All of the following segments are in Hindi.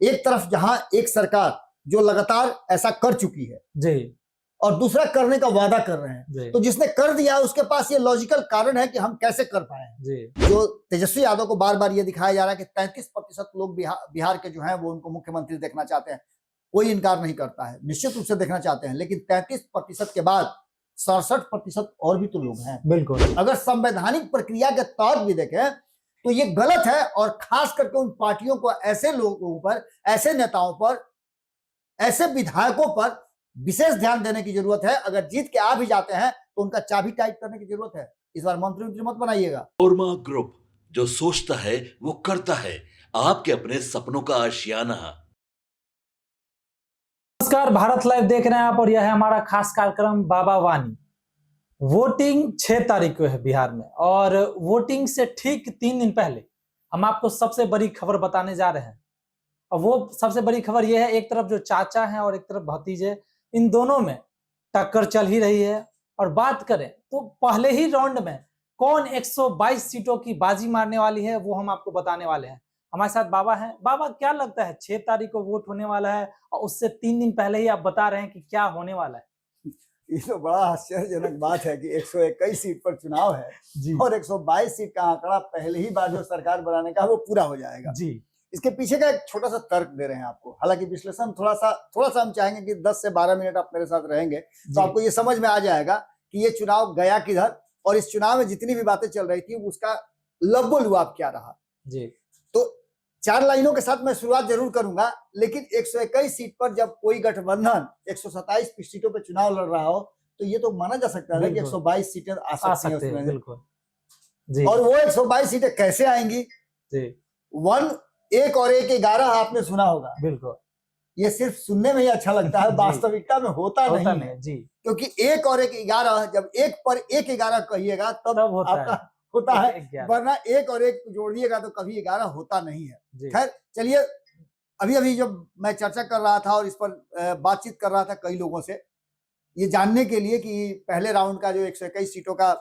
एक तरफ जहां एक सरकार जो लगातार ऐसा कर चुकी है जी, और दूसरा करने का वादा कर रहे हैं, तो जिसने कर दिया उसके पास ये लॉजिकल कारण है कि हम कैसे कर पाए हैं। जो तेजस्वी यादव को बार बार ये दिखाया जा रहा है कि 33% लोग बिहार के जो हैं वो उनको मुख्यमंत्री देखना चाहते हैं, कोई इनकार नहीं करता है, निश्चित रूप से देखना चाहते हैं, लेकिन 33% के बाद 67% और भी तो लोग हैं। बिल्कुल। अगर संवैधानिक प्रक्रिया के तहत भी देखें तो ये गलत है, और खास करके उन पार्टियों को, ऐसे लोगों पर, ऐसे नेताओं पर, ऐसे विधायकों पर विशेष ध्यान देने की जरूरत है। अगर जीत के आ भी जाते हैं तो उनका चाबी टाइट करने की जरूरत है। इस बार मंत्री मत बनाइएगा। ओरमा ग्रुप, जो सोचता है वो करता है, आपके अपने सपनों का आशियाना। नमस्कार, भारत लाइव देख रहे हैं आप और यह है हमारा खास कार्यक्रम बाबा वानी। वोटिंग 6 तारीख को है बिहार में, और वोटिंग से ठीक 3 दिन पहले हम आपको सबसे बड़ी खबर बताने जा रहे हैं। और वो सबसे बड़ी खबर यह है, एक तरफ जो चाचा हैं और एक तरफ भतीजे, इन दोनों में टक्कर चल ही रही है। और बात करें तो पहले ही राउंड में कौन 122 सीटों की बाजी मारने वाली है वो हम आपको बताने वाले हैं। हमारे साथ बाबा हैं। बाबा, क्या लगता है 6 तारीख को वोट होने वाला है और उससे 3 दिन पहले ही आप बता रहे हैं कि क्या होने वाला है? ये तो बड़ा आश्चर्यजनक बात है कि 121 सीट पर चुनाव है जी, और 122 सीट का आंकड़ा पहले ही बार जो सरकार बनाने का वो पूरा हो जाएगा जी। इसके पीछे का एक छोटा सा तर्क दे रहे हैं आपको, हालांकि विश्लेषण थोड़ा सा हम चाहेंगे कि 10 से 12 मिनट आप मेरे साथ रहेंगे तो आपको ये समझ में आ जाएगा कि ये चुनाव गया किधर, और इस चुनाव में जितनी भी बातें चल रही थी उसका लबो-लुआब क्या रहा जी। तो 4 लाइनों के साथ मैं शुरुआत जरूर करूंगा, लेकिन 121 सीट पर जब कोई गठबंधन 127 सीटों पर चुनाव लड़ रहा हो तो ये तो माना जा सकता है कि 122 सीटें आ सकती हैं उसमें। बिल्कुल जी। और वो 122 सीटें कैसे आएंगी जी? 1 और 1 11 आपने सुना होगा। बिल्कुल, ये सिर्फ सुनने में ही अच्छा लगता है, वास्तविकता में होता नहीं है जी। क्योंकि 1 और 1 11, जब 1 पर 1 11 कहिएगा तब आपका होता है, वरना 1 और 1 जोड़ दिएगा तो कभी 11 होता नहीं है। खैर चलिए, अभी जब मैं चर्चा कर रहा था और इस पर बातचीत कर रहा था कई लोगों से, ये जानने के लिए कि पहले राउंड का जो 121 सीटों का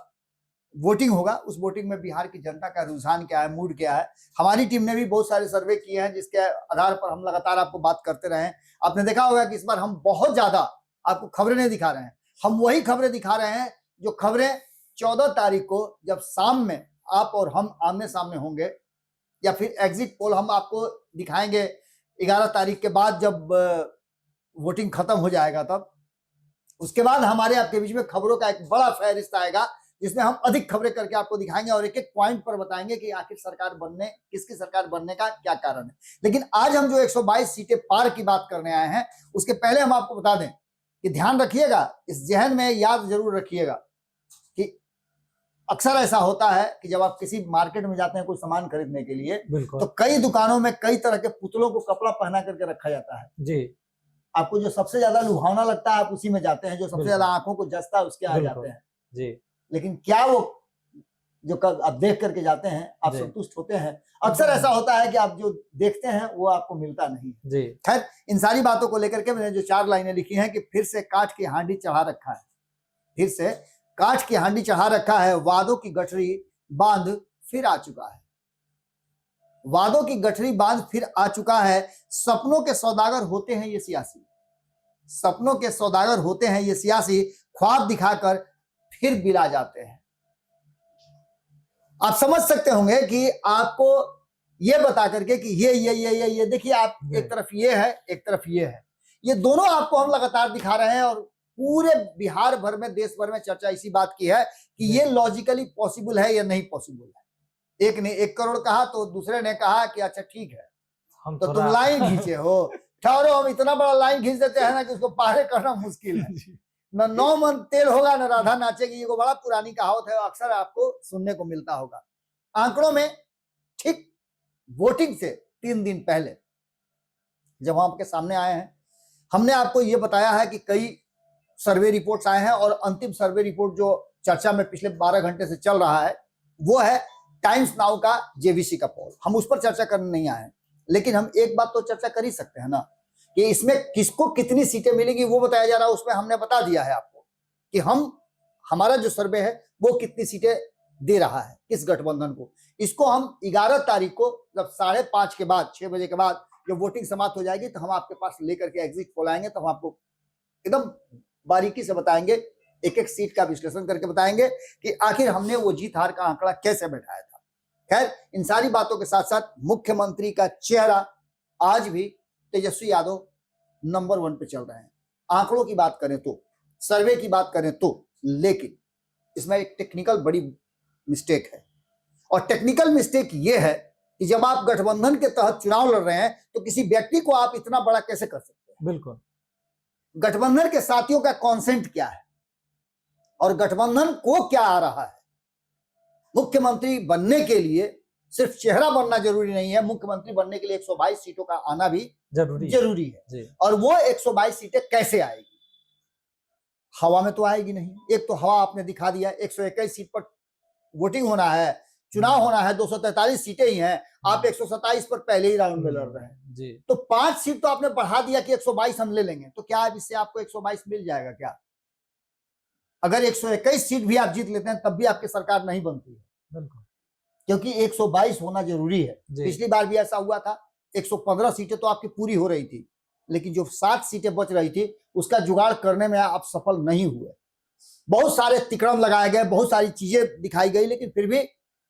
वोटिंग होगा, उस वोटिंग में बिहार की जनता का रुझान क्या है, मूड क्या है। हमारी टीम ने भी बहुत सारे सर्वे किए हैं जिसके आधार पर हम लगातार आपको बात करते रहे हैं। आपने देखा होगा कि इस बार हम बहुत ज्यादा आपको खबरें नहीं दिखा रहे हैं, हम वही खबरें दिखा रहे हैं जो खबरें 14 तारीख को जब शाम में आप और हम आमने सामने होंगे, या फिर एग्जिट पोल हम आपको दिखाएंगे 11 तारीख के बाद जब वोटिंग खत्म हो जाएगा, तब उसके बाद हमारे आपके बीच में खबरों का एक बड़ा फहरिस्त आएगा जिसमें हम अधिक खबरें करके आपको दिखाएंगे और एक-एक पॉइंट पर बताएंगे कि आखिर किसकी सरकार बनने का क्या कारण है। लेकिन आज हम जो 122 सीटें पार की बात करने आए हैं, उसके पहले हम आपको बता दें कि ध्यान रखिएगा, इस जहन में याद जरूर रखिएगा कि अक्सर ऐसा होता है कि जब आप किसी मार्केट में जाते हैं कोई सामान खरीदने के लिए, तो कई दुकानों में कई तरह के पुतलों को कपड़ा पहना करके रखा जाता है जी। आपको जो सबसे ज्यादा लुभावना लगता है आप उसी में जाते हैं, जो सबसे ज्यादा आंखों को जचता है उसके आ जाते हैं जी। लेकिन क्या वो जो आप देख करके जाते हैं आप संतुष्ट होते हैं? अक्सर ऐसा होता है कि आप जो देखते हैं वो आपको मिलता नहीं जी। खैर, इन सारी बातों को लेकर के मैंने जो 4 लाइनें लिखी हैं कि फिर से काठ की हांडी चढ़ा रखा है, फिर से काठ की हांडी चढ़ा रखा है, वादों की गठरी बांध फिर आ चुका है, वादों की गठरी बांध फिर आ चुका है। सपनों के सौदागर होते हैं ये सियासी, सपनों के सौदागर होते हैं ये सियासी, ख्वाब दिखाकर फिर बिला जाते हैं। आप समझ सकते होंगे कि आपको ये बता करके कि ये देखिए, आप एक तरफ ये है एक तरफ ये है, ये दोनों आपको हम लगातार दिखा रहे हैं। और पूरे बिहार भर में, देश भर में चर्चा इसी बात की है कि ये लॉजिकली पॉसिबल है या नहीं पॉसिबल है। एक ने 1 करोड़ कहा तो दूसरे ने कहा कि अच्छा ठीक है, हम तो तुम लाइन खींचे हो, ठहरो हम इतना बड़ा लाइन खींच देते हैं ना कि उसको पार करना मुश्किल है। न 9 मन तेल होगा न राधा नाचेगी, ये बड़ा पुरानी कहावत है, अक्सर आपको सुनने को मिलता होगा। आंकड़ों में ठीक वोटिंग से 3 दिन पहले जब हम आपके सामने आए हैं, हमने आपको ये बताया है कि कई सर्वे रिपोर्ट्स आए हैं, और अंतिम सर्वे रिपोर्ट जो चर्चा में पिछले 12 घंटे से चल रहा है वो है टाइम्स नाउ का जेवीसी का पोल। हम उस पर चर्चा करने नहीं आए हैं, लेकिन हम एक बात तो चर्चा कर ही सकते हैं ना कि इसमें किसको कितनी सीटें मिलेंगी, वो बताया जा रहा है। उसमें हमने बता दिया है आपको कि हमारा जो सर्वे है वो कितनी सीटें दे रहा है किस गठबंधन को। इसको हम 11 तारीख को जब 5:30 के बाद, 6 बजे के बाद जब वोटिंग समाप्त हो जाएगी तो हम आपके पास लेकर के एग्जिट पोल आएंगे, तो हम आपको एकदम बारीकी से बताएंगे, एक एक सीट का विश्लेषण करके बताएंगे कि आखिर हमने वो जीत हार का आंकड़ा कैसे बैठाया था। खैर, इन सारी बातों के साथ साथ मुख्यमंत्री का चेहरा आज भी तेजस्वी यादव नंबर 1 पे चल रहे हैं। आंकड़ों की बात करें तो, सर्वे की बात करें तो, लेकिन इसमें एक टेक्निकल बड़ी मिस्टेक है। और टेक्निकल मिस्टेक ये है कि जब आप गठबंधन के तहत चुनाव लड़ रहे हैं तो किसी व्यक्ति को आप इतना बड़ा कैसे कर सकते हैं? बिल्कुल। गठबंधन के साथियों का कॉन्सेंट क्या है और गठबंधन को क्या आ रहा है? मुख्यमंत्री बनने के लिए सिर्फ चेहरा बनना जरूरी नहीं है, मुख्यमंत्री बनने के लिए 122 सीटों का आना भी जरूरी है। और वो 122 सीटें कैसे आएगी? हवा में तो आएगी नहीं। एक तो हवा आपने दिखा दिया, 121 सीट पर वोटिंग होना है, चुनाव होना है, 243 सीटें ही हैं, आप 127 पर पहले ही राउंड में लड़ रहे हैं जी। तो 5 सीट तो आपने बढ़ा दिया कि 122 हम ले लेंगे, तो क्या अब इससे आपको 122 मिल जाएगा क्या? अगर 121 सीट भी आप जीत लेते हैं तब भी आपकी सरकार नहीं बनती है, बिल्कुल, क्योंकि 122 होना जरूरी है। पिछली बार भी ऐसा हुआ था, 115 सीटें तो आपकी पूरी हो रही थी, लेकिन जो 7 सीटें बच रही थी उसका जुगाड़ करने में आप सफल नहीं हुए। बहुत सारे तिकड़म लगाए गए, बहुत सारी चीजें दिखाई गई, लेकिन फिर भी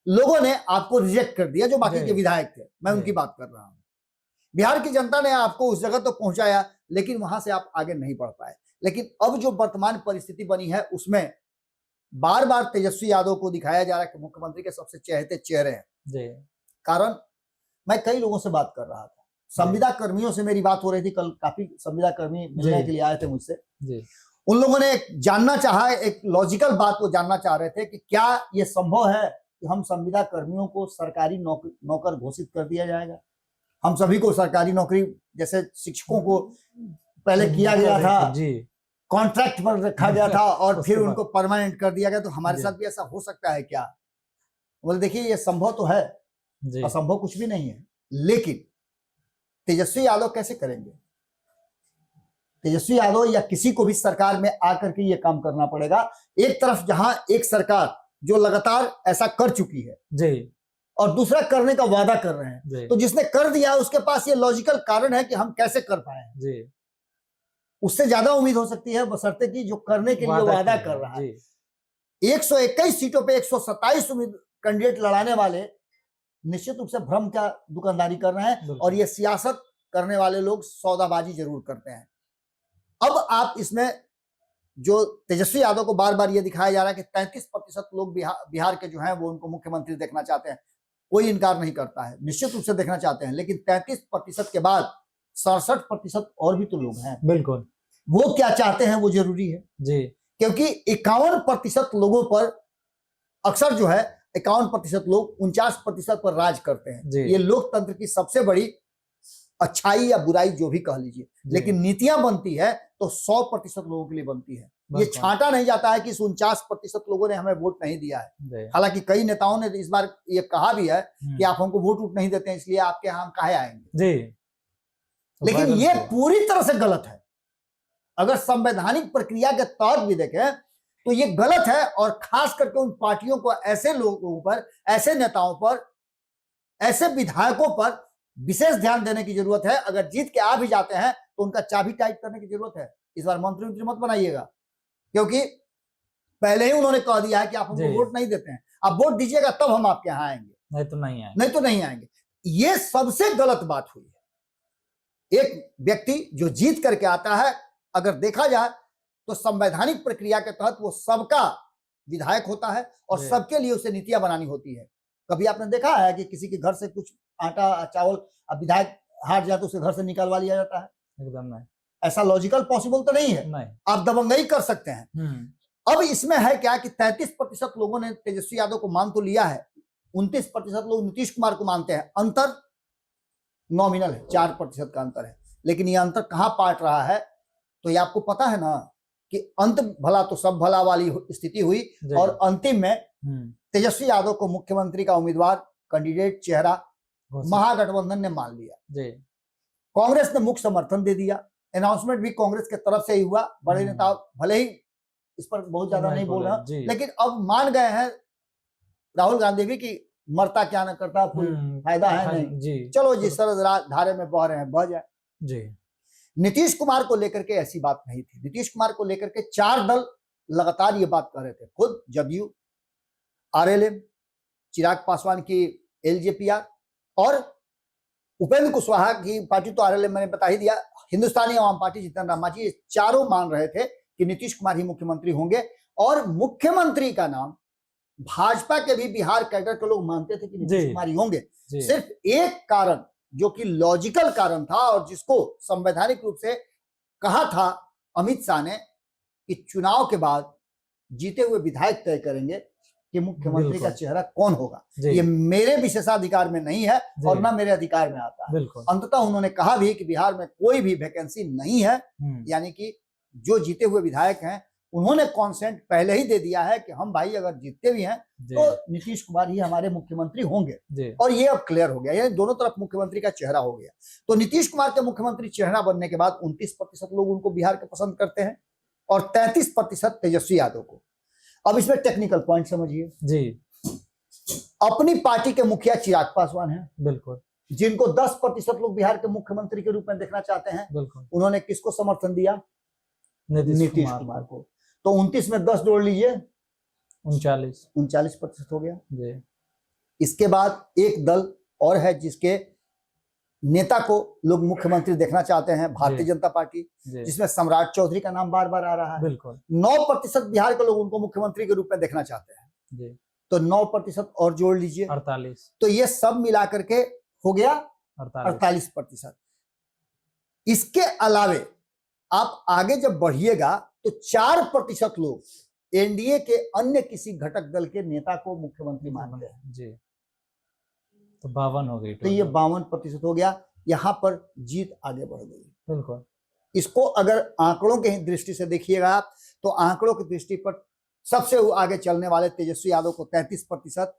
लोगों ने आपको रिजेक्ट कर दिया, जो बाकी के विधायक थे, मैं उनकी बात कर रहा हूं। बिहार की जनता ने आपको उस जगह तो पहुंचाया, लेकिन वहां से आप आगे नहीं बढ़ पाए। लेकिन अब जो वर्तमान परिस्थिति बनी है उसमें बार बार तेजस्वी यादव को दिखाया जा रहा है कि मुख्यमंत्री के सबसे चहेते चेहरे हैं। कारण मैं कई लोगों से बात कर रहा था, संविदा कर्मियों से मेरी बात हो रही थी, कल काफी संविदा कर्मी मिलने के लिए आए थे मुझसे। उन लोगों ने जानना चाहा, एक लॉजिकल बात को जानना चाह रहे थे कि क्या यह संभव है कि हम संविदा कर्मियों को सरकारी नौकर घोषित कर दिया जाएगा? हम सभी को सरकारी नौकरी, जैसे शिक्षकों को पहले किया गया था, कॉन्ट्रैक्ट पर रखा गया था और फिर उनको परमानेंट कर दिया गया, तो हमारे साथ भी ऐसा हो सकता है क्या? बोले देखिए ये संभव तो है, असंभव कुछ भी नहीं है, लेकिन तेजस्वी यादव कैसे करेंगे? तेजस्वी यादव या किसी को भी सरकार में आकर के ये काम करना पड़ेगा। एक तरफ जहां एक सरकार जो लगातार ऐसा कर चुकी है जी, और दूसरा करने का वादा कर रहे हैं, तो जिसने कर दिया उसके पास ये लॉजिकल कारण है कि हम कैसे कर पाए जी। उससे ज्यादा उम्मीद हो सकती है बशर्ते कि जो करने के लिए वादा कर रहा है। 121 सीटों पे 127 कैंडिडेट लड़ाने वाले निश्चित रूप से भ्रम का दुकानदारी कर रहे हैं, और ये सियासत करने वाले लोग सौदाबाजी जरूर करते हैं। अब आप इसमें जो तेजस्वी यादव को बार बार ये दिखाया जा रहा है कि 33% लोग बिहार के जो हैं वो उनको मुख्यमंत्री देखना चाहते हैं, कोई इनकार नहीं करता है, निश्चित रूप से देखना चाहते हैं, लेकिन 33% के बाद 67% और भी तो लोग हैं। बिल्कुल, वो क्या चाहते हैं वो जरूरी है जी, क्योंकि 51% लोगों पर अक्सर जो है 51% लोग 49% पर राज करते हैं। ये लोकतंत्र की सबसे बड़ी अच्छाई या बुराई जो भी कह लीजिए, लेकिन नीतियां बनती है तो 100% लोगों के लिए बनती है। ये छांटा नहीं जाता है कि 49% लोगों ने हमें वोट नहीं दिया है। हालांकि कई नेताओं ने इस बार ये कहा भी है कि आप हमको वोट नहीं देते हैं, इसलिए आपके यहाँ हम काहे आएंगे जी, लेकिन ये पूरी तरह से गलत है। अगर संवैधानिक प्रक्रिया के तहत भी देखें तो ये गलत है, और खास करके उन पार्टियों को, ऐसे लोगों पर, ऐसे नेताओं पर, ऐसे विधायकों पर विशेष ध्यान देने की जरूरत है। अगर जीत के आ भी जाते हैं तो उनका चाबी टाइट करने की जरूरत है। इस बार मंत्री मत बनाइएगा, क्योंकि पहले ही उन्होंने कह दिया है कि आप हमको वोट नहीं देते हैं, आप वोट दीजिएगा तब हम आपके यहाँ आएंगे, नहीं तो नहीं आएंगे। ये सबसे गलत बात हुई है। एक व्यक्ति जो जीत करके आता है, अगर देखा जाए तो संवैधानिक प्रक्रिया के तहत वो सबका विधायक होता है और सबके लिए उसे नीतियां बनानी होती है। कभी आपने देखा है कि किसी के घर से कुछ आटा चावल, अब विधायक हार जाए तो उसे घर से निकालवा लिया जाता है? एकदम नहीं। ऐसा लॉजिकल पॉसिबल तो नहीं है, नहीं। आप दबंगई कर सकते हैं। अब इसमें है क्या कि 33% लोगों ने तेजस्वी यादव को मान तो लिया है, 29% लोग नीतीश कुमार को मानते हैं। अंतर नॉमिनल है, 4% का अंतर है, लेकिन यह अंतर कहां पाट रहा है? तो ये आपको पता है ना कि अंत भला तो सब भला वाली स्थिति हुई, और अंतिम में तेजस्वी यादव को मुख्यमंत्री का उम्मीदवार, कैंडिडेट, चेहरा महागठबंधन ने मान लिया। कांग्रेस ने मुख्य समर्थन दे दिया, अनाउंसमेंट भी कांग्रेस के तरफ से ही हुआ। बड़े नेता भले ही इस पर बहुत ज्यादा नहीं बोल रहे, लेकिन अब मान गए हैं राहुल गांधी भी कि मरता क्या न करता, कोई फायदा है नहीं जी, चलो जिस तरह धारे में बह रहे हैं बह जाए जी। नीतीश कुमार को लेकर के ऐसी बात नहीं थी। नीतीश कुमार को लेकर के 4 दल लगातार ये बात कर रहे थे, खुद जदयू, आरएलएम, चिराग पासवान की एलजेपीआर और उपेंद्र कुशवाहा की पार्टी तो आरएलएम मैंने बता ही दिया, हिंदुस्तानी अवाम पार्टी जीतन राम मांझी, ये चारों मान रहे थे कि नीतीश कुमार ही मुख्यमंत्री होंगे। और मुख्यमंत्री का नाम भाजपा के भी बिहार कैडर के लोग मानते थे कि नीतीश कुमार ही होंगे। सिर्फ एक कारण जो कि लॉजिकल कारण था और जिसको संवैधानिक रूप से कहा था अमित शाह ने कि चुनाव के बाद जीते हुए विधायक तय करेंगे कि मुख्यमंत्री का चेहरा कौन होगा, ये मेरे विशेषाधिकार में नहीं है और ना मेरे अधिकार में आता है। अंततः उन्होंने कहा भी कि बिहार में कोई भी वैकेंसी नहीं है, यानी कि जो जीते हुए विधायक हैं उन्होंने कॉन्सेंट पहले ही दे दिया है कि हम भाई अगर जीतते भी हैं तो नीतीश कुमार ही हमारे मुख्यमंत्री होंगे। और ये अब क्लियर हो गया, यानी दोनों तरफ मुख्यमंत्री का चेहरा हो गया। तो नीतीश कुमार के मुख्यमंत्री चेहरा बनने के बाद 29% लोग उनको बिहार के पसंद करते हैं और 33% तेजस्वी यादव को। अब इसमें टेक्निकल पॉइंट समझिए जी। अपनी पार्टी के मुखिया चिराग पासवान हैं, बिल्कुल, जिनको 10% लोग बिहार के मुख्यमंत्री के रूप में देखना चाहते हैं। बिल्कुल, उन्होंने किसको समर्थन दिया? नीतीश कुमार को। तो 29 में 10 जोड़ लीजिए, 39% हो गया जी। इसके बाद एक दल और है जिसके नेता को लोग मुख्यमंत्री देखना चाहते हैं, भारतीय जनता पार्टी, जिसमें सम्राट चौधरी का नाम बार बार आ रहा है। बिल्कुल, 9% बिहार के लोग उनको मुख्यमंत्री के रूप में देखना चाहते हैं जी। तो 9% और जोड़ लीजिए, 48। तो ये सब मिलाकर के हो गया 48%। इसके अलावे आप आगे जब बढ़िएगा तो 4% लोग एनडीए के अन्य किसी घटक दल के नेता को मुख्यमंत्री मानते हैं जी। तो 52 हो गई, तो ये 52% हो गया। यहां पर जीत आगे बढ़ गई। बिल्कुल, इसको अगर आंकड़ों की दृष्टि से देखिएगा आप तो आंकड़ों की दृष्टि पर सबसे आगे चलने वाले तेजस्वी यादव को 33%,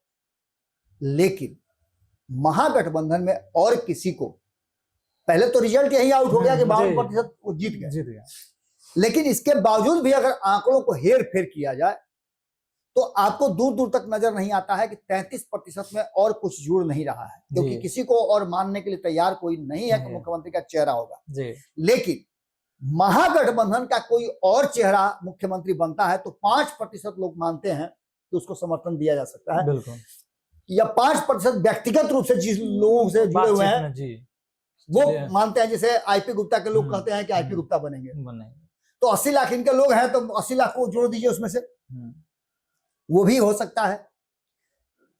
लेकिन महागठबंधन में और किसी को, पहले तो रिजल्ट यही आउट हो गया कि 52% वो जीत गया, लेकिन इसके बावजूद भी अगर आंकड़ों को हेर फेर किया जाए तो आपको दूर दूर तक नजर नहीं आता है कि 33% में और कुछ जुड़ नहीं रहा है, क्योंकि किसी को और मानने के लिए तैयार कोई नहीं है कि मुख्यमंत्री का चेहरा होगा। लेकिन महागठबंधन का कोई और चेहरा मुख्यमंत्री बनता है तो 5% लोग मानते हैं कि उसको समर्थन दिया जा सकता है, या 5% व्यक्तिगत रूप से जिस लोगों से जुड़े हुए हैं वो मानते हैं। जैसे आईपी गुप्ता के लोग कहते हैं कि आईपी गुप्ता बनेंगे, तो 80 लाख इनके लोग हैं, तो 80 लाख को जोड़ दीजिए उसमें से, वो भी हो सकता है।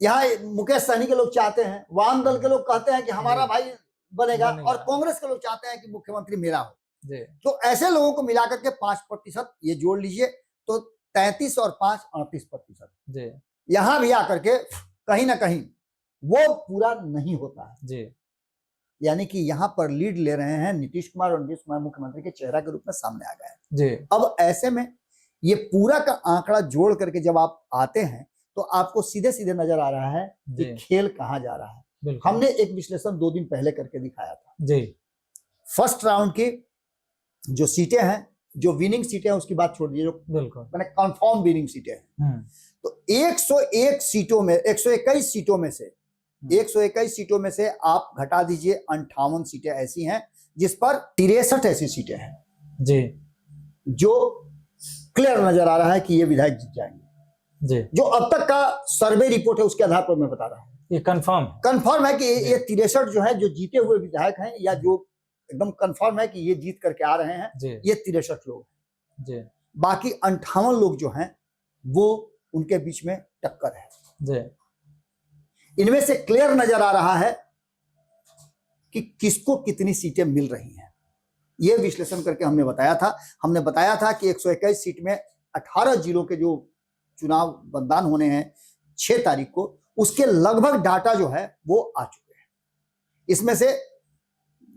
यहाँ मुकेश सहनी के लोग चाहते हैं, वाम दल के लोग कहते हैं कि हमारा भाई बनेगा, और कांग्रेस के लोग चाहते हैं कि मुख्यमंत्री मेरा हो। तो ऐसे लोगों को मिलाकर के 5% ये जोड़ लीजिए, तो 33 और 5 38%। यहां भी आकर के कहीं ना कहीं वो पूरा नहीं होता है, यानी कि यहां पर लीड ले रहे हैं नीतीश कुमार, और नीतीश कुमार मुख्यमंत्री के चेहरा के रूप में सामने आ गए हैं। अब ऐसे में ये पूरा का आंकड़ा जोड़ करके जब आप आते हैं तो आपको सीधे सीधे नजर आ रहा है कि खेल कहां जा रहा है। हमने एक विश्लेषण 2 दिन पहले करके दिखाया था। फर्स्ट राउंड की जो सीटें हैं, जो विनिंग सीटें हैं उसकी बात छोड़ दीजिए, जो मैंने कंफर्म विनिंग सीटें हैं, तो 101 सीटों में 121 सीटों में से आप घटा दीजिए 58 सीटें ऐसी हैं जिस पर 63 ऐसी सीटें हैं जी जो क्लियर नजर आ रहा है कि ये विधायक जीत जाएंगे जी। जो अब तक का सर्वे रिपोर्ट है उसके आधार पर मैं बता रहा हूँ, ये कंफर्म है कि ये 63 जो है जो जीते हुए विधायक हैं, या जो एकदम कंफर्म है कि ये जीत करके आ रहे हैं, ये 63 लोग हैं। बाकी 58 लोग जो हैं वो उनके बीच में टक्कर है। इनमें से क्लियर नजर आ रहा है कि किसको कितनी सीटें मिल रही हैं। यह विश्लेषण करके हमने बताया था कि 121 सीट में 18 जिलों के जो चुनाव मतदान होने हैं 6 तारीख को, उसके लगभग डाटा जो है वो आ चुके हैं। इसमें से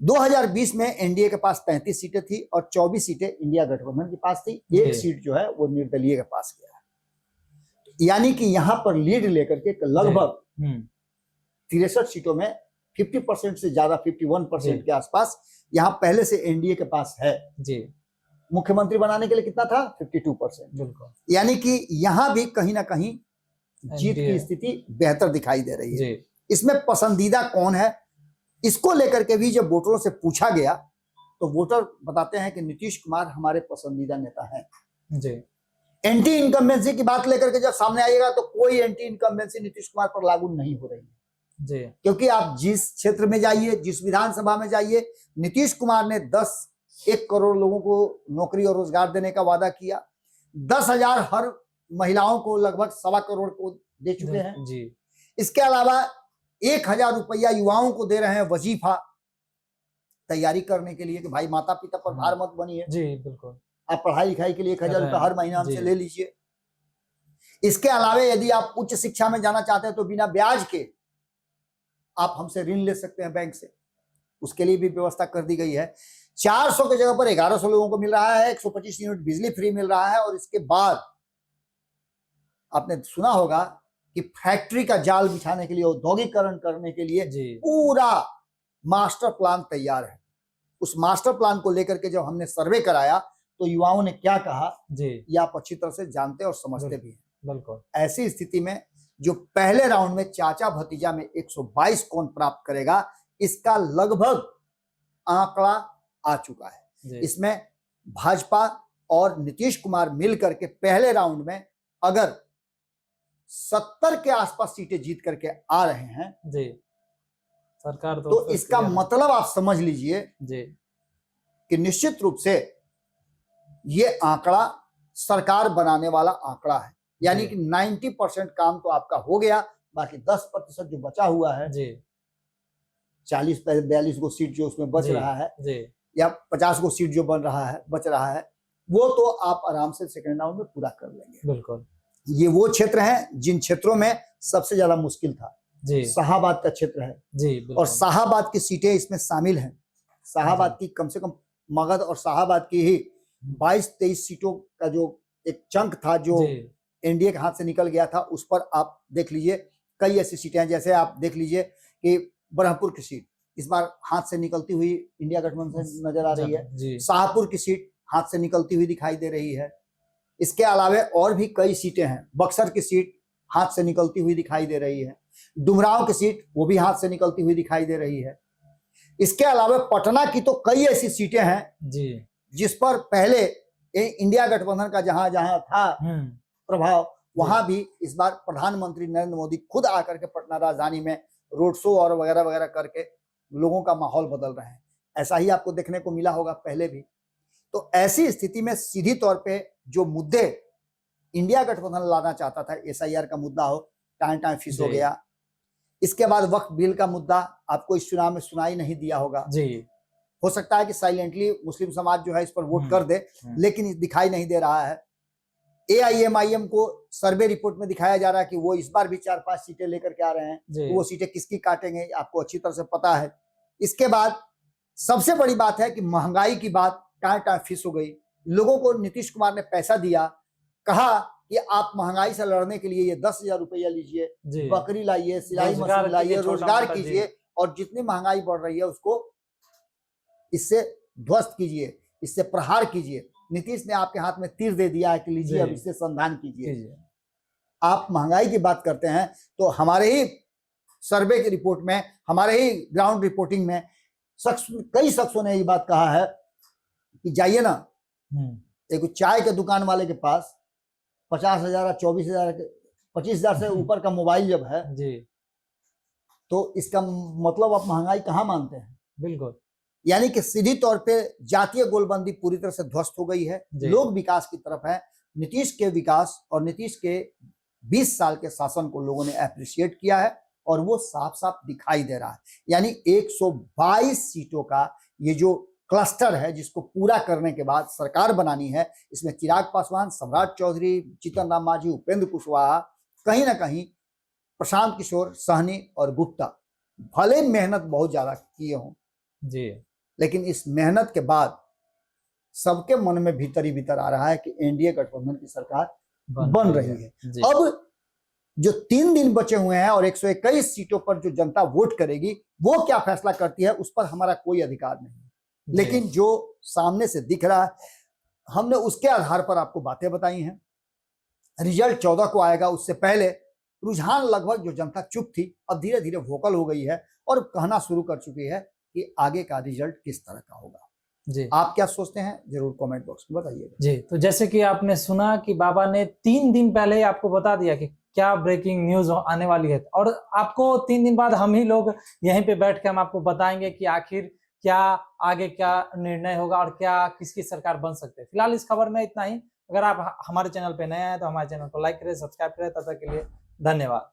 2020 में एनडीए के पास 33 सीटें थी और 24 सीटें इंडिया गठबंधन के पास थी, एक सीट जो है वो निर्दलीय के पास गया है। यानी कि यहां पर लीड लेकर के लगभग 63 सीटों में 50% से ज्यादा, 51% के आसपास यहां पहले से एनडीए के पास है जी। मुख्यमंत्री बनाने के लिए कितना था? 52%। यानी कि यहां भी कहीं ना कहीं जीत की स्थिति बेहतर दिखाई दे रही है। जी। इसमें पसंदीदा कौन है, इसको लेकर के भी जब वोटरों से पूछा गया तो वोटर बताते हैं कि नीतीश कुमार हमारे पसंदीदा नेता हैं। जी। एंटी इनकम्बेंसी की बात लेकर के जब सामने आएगा तो कोई एंटी इनकम्बेंसी नीतीश कुमार पर लागू नहीं हो रही है जी। क्योंकि आप जिस क्षेत्र में जाइए, जिस विधानसभा में जाइए, नीतीश कुमार ने 1 करोड़ लोगों को नौकरी और रोजगार देने का वादा किया। 10,000 हर महिलाओं को लगभग 1.25 करोड़ को दे चुके हैं जी। इसके अलावा 1,000 रुपया युवाओं को दे रहे हैं वजीफा तैयारी करने के लिए कि भाई माता पिता पर भार मत बनिए। जी बिल्कुल। आप पढ़ाई लिखाई के लिए 1,000 रुपया हर महीना हमसे ले लीजिए। इसके अलावा यदि आप उच्च शिक्षा में जाना चाहते हैं तो बिना ब्याज के आप हमसे ऋण ले सकते हैं बैंक से, उसके लिए भी व्यवस्था कर दी गई है। 400 की जगह पर 1100 लोगों को मिल रहा है, 125 यूनिट बिजली फ्री मिल रहा है। और इसके बाद आपने सुना होगा कि फैक्ट्री का जाल बिछाने के लिए, औद्योगिकरण करने के लिए पूरा मास्टर प्लान तैयार है। उस मास्टर प्लान को लेकर के जब हमने सर्वे कराया तो युवाओं ने क्या कहा ये आप अच्छी तरह से जानते और समझते भी हैं। बिल्कुल। ऐसी स्थिति में जो पहले राउंड में चाचा भतीजा में 122 कौन प्राप्त करेगा, इसका लगभग आंकड़ा आ चुका है। इसमें भाजपा और नीतीश कुमार मिलकर के पहले राउंड में अगर 70 के आसपास सीटें जीत करके आ रहे हैं जी, सरकार तो इसका मतलब आप समझ लीजिए जी कि निश्चित रूप से ये आंकड़ा सरकार बनाने वाला आंकड़ा है। यानी कि 90% काम तो आपका हो गया, बाकी 10% जो बचा हुआ है जी, 40-42 को सीट जो उसमें बच रहा है जी, या 50 को सीट जो बन रहा है बच रहा है, वो तो आप आराम से सेकेंड राउंड में पूरा कर लेंगे। बिल्कुल। ये वो क्षेत्र हैं जिन क्षेत्रों में सबसे ज्यादा मुश्किल था जी, शाहाबाद का क्षेत्र है जी, और शाहाबाद की सीटें इसमें शामिल हैं। शाहाबाद की कम से कम मगध और शाहाबाद की ही 22-23 सीटों का जो एक चंक था जो एनडीए के हाथ से निकल गया था, उस पर आप देख लीजिए कई ऐसी सीटें हैं। जैसे आप देख लीजिए कि ब्रह्मपुर की सीट इस बार हाथ से निकलती हुई इंडिया गठबंधन से नजर आ रही है। शाहपुर की सीट हाथ से निकलती हुई दिखाई दे रही है। इसके अलावा और भी कई सीटें हैं। बक्सर की सीट हाथ से निकलती हुई दिखाई दे रही है। डुमरांव की सीट वो भी हाथ से निकलती हुई दिखाई दे रही है। इसके अलावा पटना की तो कई ऐसी सीटें हैं जी, जिस पर पहले इंडिया गठबंधन का जहां जहां था प्रभाव, वहां भी इस बार प्रधानमंत्री नरेंद्र मोदी खुद आकर के पटना राजधानी में रोड शो और वगैरह वगैरह करके लोगों का माहौल बदल रहे हैं। ऐसा ही आपको देखने को मिला होगा पहले भी। तो ऐसी स्थिति में सीधी तौर पे जो मुद्दे इंडिया गठबंधन लाना चाहता था, एसआईआर का मुद्दा हो, टाइम फिस हो गया। इसके बाद वक्फ बिल का मुद्दा आपको इस चुनाव में सुनाई नहीं दिया होगा जी। हो सकता है कि साइलेंटली मुस्लिम समाज जो है इस पर वोट कर दे, लेकिन दिखाई नहीं दे रहा है। एआईएमआईएम को सर्वे रिपोर्ट में दिखाया जा रहा है कि वो इस बार भी 4-5 सीटें लेकर के आ रहे हैं, तो वो सीटें किसकी काटेंगे आपको अच्छी तरह से पता है। इसके बाद सबसे बड़ी बात है कि महंगाई की बात टाइम फिस हो गई। लोगों को नीतीश कुमार ने पैसा दिया, कहा कि आप महंगाई से लड़ने के लिए ये 10,000 रुपया लीजिए, बकरी लाइए, सिलाई मशीन लाइए, रोजगार कीजिए, और जितनी महंगाई बढ़ रही है उसको इससे ध्वस्त कीजिए, इससे प्रहार कीजिए। नीतीश ने आपके हाथ में तीर दे दिया है कि लीजिए अब इससे संधान कीजिए। आप महंगाई की बात करते हैं तो हमारे ही सर्वे की रिपोर्ट में, हमारे ही ग्राउंड रिपोर्टिंग में कई शख्सों ने ये बात कहा है कि जाइए ना एक चाय के दुकान वाले के पास 50,000 या 24,000 25,000 से ऊपर का मोबाइल जब है जी, तो इसका मतलब आप महंगाई कहाँ मानते हैं? बिल्कुल। यानी कि सीधी तौर पे जातीय गोलबंदी पूरी तरह से ध्वस्त हो गई है। लोग विकास की तरफ है। नीतीश के विकास और नीतीश के 20 साल के शासन को लोगों ने अप्रिशिएट किया है और वो साफ साफ दिखाई दे रहा है। यानी 122 सीटों का ये जो क्लस्टर है जिसको पूरा करने के बाद सरकार बनानी है, इसमें चिराग पासवान, सम्राट चौधरी, जीतन राम मांझी, उपेंद्र कुशवाहा, कहीं ना कहीं प्रशांत किशोर, सहनी और गुप्ता भले मेहनत बहुत ज्यादा किए हों जी, लेकिन इस मेहनत के बाद सबके मन में भीतर ही भीतर आ रहा है कि एनडीए गठबंधन की सरकार बन रही है। अब जो 3 दिन बचे हुए हैं और 121 सीटों पर जो जनता वोट करेगी वो क्या फैसला करती है उस पर हमारा कोई अधिकार नहीं, लेकिन जो सामने से दिख रहा है हमने उसके आधार पर आपको बातें बताई हैं। रिजल्ट 14 को आएगा, उससे पहले रुझान लगभग जो जनता चुप थी अब धीरे धीरे वोकल हो गई है और कहना शुरू कर चुकी है कि आगे का रिजल्ट किस तरह का होगा। जी, आप क्या सोचते हैं जरूर कमेंट बॉक्स में बताइएगा। जी। तो जैसे कि आपने सुना कि बाबा ने 3 दिन पहले ही आपको बता दिया कि क्या ब्रेकिंग न्यूज आने वाली है, और आपको 3 दिन बाद हम ही लोग यहीं पे बैठ के हम आपको बताएंगे कि आखिर क्या आगे क्या निर्णय होगा और क्या किसकी सरकार बन सकती है। फिलहाल इस खबर में इतना ही। अगर आप हमारे चैनल पे नए हैं तो हमारे चैनल को लाइक करें, सब्सक्राइब करें। तब तक के लिए धन्यवाद।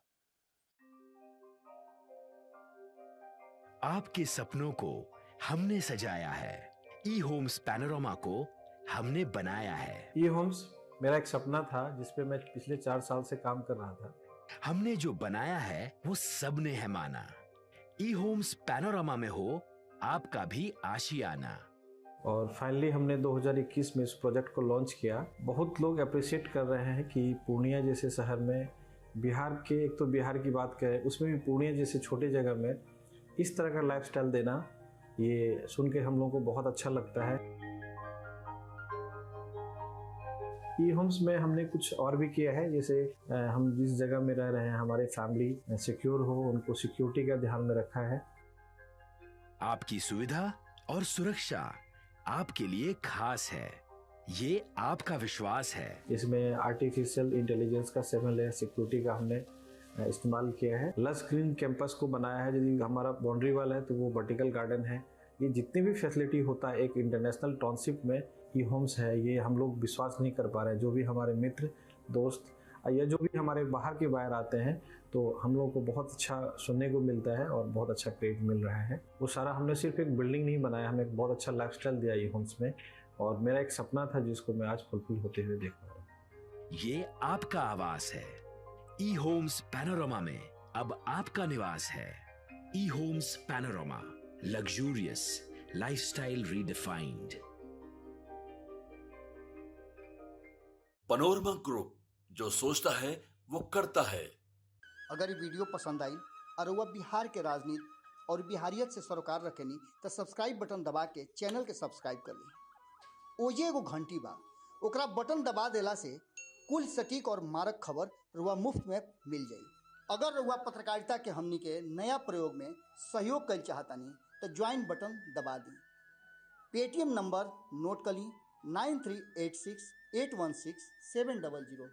आपके सपनों को हमने सजाया है, ई होम्स पैनोरामा को हमने बनाया है। ई होम्स मेरा एक सपना था जिसपे मैं पिछले 4 साल से काम कर रहा था। हमने जो बनाया है वो सबने है माना। ई होम्स पैनोरामा में हो आपका भी आशियाना। और फाइनली हमने 2021 में इस प्रोजेक्ट को लॉन्च किया। बहुत लोग अप्रिशिएट कर रहे हैं कि पूर्णिया जैसे शहर में, बिहार के, एक तो बिहार की बात करें उसमें भी पूर्णिया जैसे छोटे जगह में इस तरह का लाइफस्टाइल देना, ये सुन के हम लोगों को बहुत अच्छा लगता है। ई होम्स में हमने कुछ और भी किया है, जैसे हम जिस जगह में रह रहे हैं हमारे फैमिली सिक्योर हो, उनको सिक्योरिटी का ध्यान में रखा है। आपकी सुविधा और सुरक्षा आपके लिए खास है, ये आपका विश्वास है। इसमें आर्टिफिशियल इंटेलिजेंस का 7 लेयर सिक्योरिटी का हमने इस्तेमाल किया है। लस ग्रीन कैंपस को बनाया है। यदि हमारा बाउंड्री वाल है तो वो वर्टिकल गार्डन है। ये जितनी भी फैसिलिटी होता है एक इंटरनेशनल टाउनशिप में ई होम्स है, ये हम लोग विश्वास नहीं कर पा रहे हैं। जो भी हमारे मित्र दोस्त या जो भी हमारे बाहर के बाहर आते हैं तो हम लोग को बहुत अच्छा सुनने को मिलता है और बहुत अच्छा क्रेडिट मिल रहा है। वो सारा हमने सिर्फ एक बिल्डिंग नहीं बनाया, हमें एक बहुत अच्छा लाइफस्टाइल दिया ई होम्स में, और मेरा एक सपना था जिसको मैं आज फुलफिल होते हुए देख रहा हूँ। ये आपका आवास है। ई होम्स पैनोरामा में अब आपका निवास है। E homes Panorama, luxurious lifestyle redefined. Panorama group, जो सोचता है वो करता है। अगर ये वीडियो पसंद आई और वह बिहार के राजनीति और बिहारियत से सरोकार रखेनी तो सब्सक्राइब बटन दबा के चैनल के सब्सक्राइब कर ली। ओजे एगो घंटी बा, ओकरा बटन दबा देला से कुल सटीक और मारक खबर रुआ मुफ्त में मिल जाई। अगर रुआ पत्रकारिता के हमनी के नया प्रयोग में सहयोग कर चाहतानी तो ज्वाइन बटन दबा दी। पेटीएम नंबर नोट कर ली 9386816700।